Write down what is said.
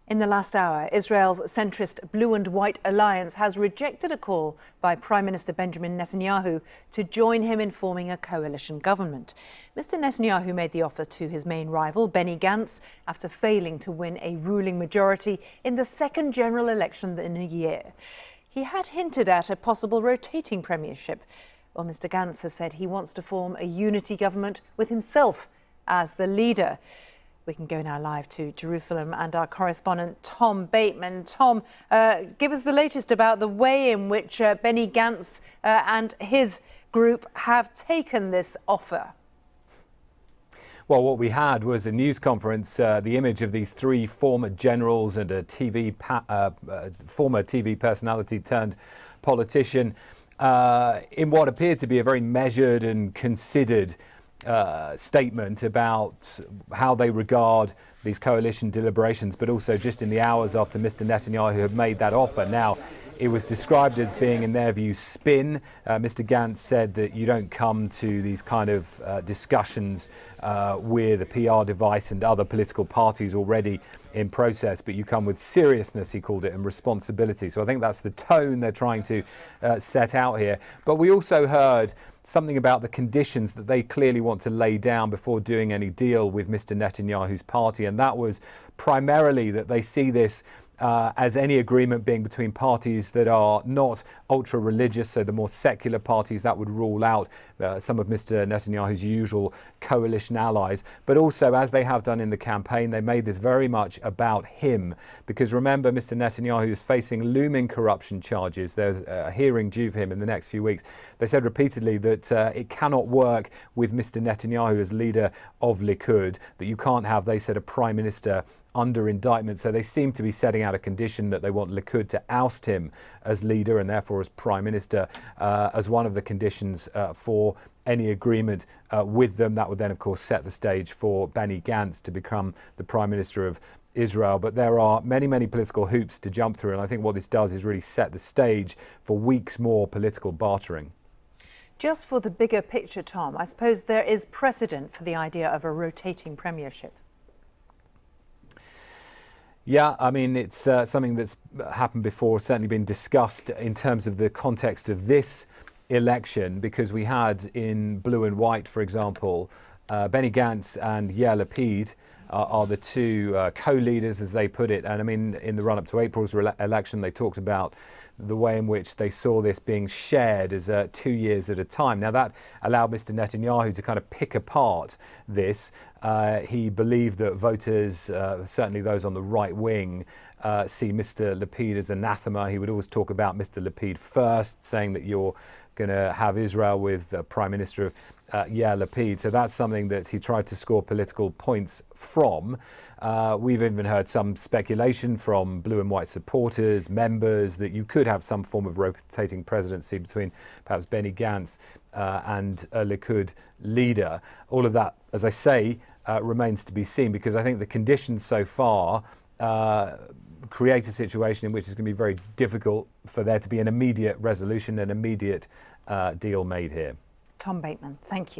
In the last hour, Israel's centrist Blue and White alliance has rejected a call by Prime Minister Benjamin Netanyahu to join him in forming a coalition government. Mr. Netanyahu made the offer to his main rival, Benny Gantz, after failing to win a ruling majority in the second general election in a year. He had hinted at a possible rotating premiership. Well, Mr. Gantz has said he wants to form a unity government with himself as the leader. We can go now live to Jerusalem and our correspondent Tom Bateman. Tom, give us the latest about the way in which Benny Gantz and his group have taken this offer. Well, what we had was a news conference, the image of these three former generals and a former TV personality turned politician in what appeared to be a very measured and considered statement about how they regard these coalition deliberations, but also just in the hours after Mr. Netanyahu had made that offer. Now, it was described as being, in their view, spin. Mr. Gantz said that you don't come to these kind of discussions with a PR device and other political parties already in process, but you come with seriousness, he called it, and responsibility. So I think that's the tone they're trying to set out here. But we also heard something about the conditions that they clearly want to lay down before doing any deal with Mr. Netanyahu's party. And that was primarily that they see this as any agreement being between parties that are not ultra-religious, so the more secular parties, that would rule out some of Mr. Netanyahu's usual coalition allies. But also, as they have done in the campaign, they made this very much about him. Because remember, Mr. Netanyahu is facing looming corruption charges. There's a hearing due for him in the next few weeks. They said repeatedly that it cannot work with Mr. Netanyahu as leader of Likud, that you can't have, they said, a prime minister under indictment. So they seem to be setting out a condition that they want Likud to oust him as leader and therefore as prime minister as one of the conditions for any agreement with them. That would then, of course, set the stage for Benny Gantz to become the prime minister of Israel. But there are many, many political hoops to jump through. And I think what this does is really set the stage for weeks more political bartering. Just for the bigger picture, Tom, I suppose there is precedent for the idea of a rotating premiership. Yeah, I mean, it's something that's happened before, certainly been discussed in terms of the context of this election, because we had in Blue and White, for example, Benny Gantz and Yair Lapid are the two co-leaders, as they put it. And I mean, in the run-up to April's election, they talked about the way in which they saw this being shared as 2 years at a time. Now, that allowed Mr. Netanyahu to kind of pick apart this. He believed that voters, certainly those on the right wing, see Mr. Lapid as anathema. He would always talk about Mr. Lapid first, saying that you're going to have Israel with Prime Minister of Yair Lapid. So that's something that he tried to score political points from. We've even heard some speculation from Blue and White supporters, members, that you could have some form of rotating presidency between perhaps Benny Gantz and a Likud leader. All of that, as I say, remains to be seen, because I think the conditions so far create a situation in which it's going to be very difficult for there to be an immediate resolution, an immediate deal made here. Tom Bateman, thank you.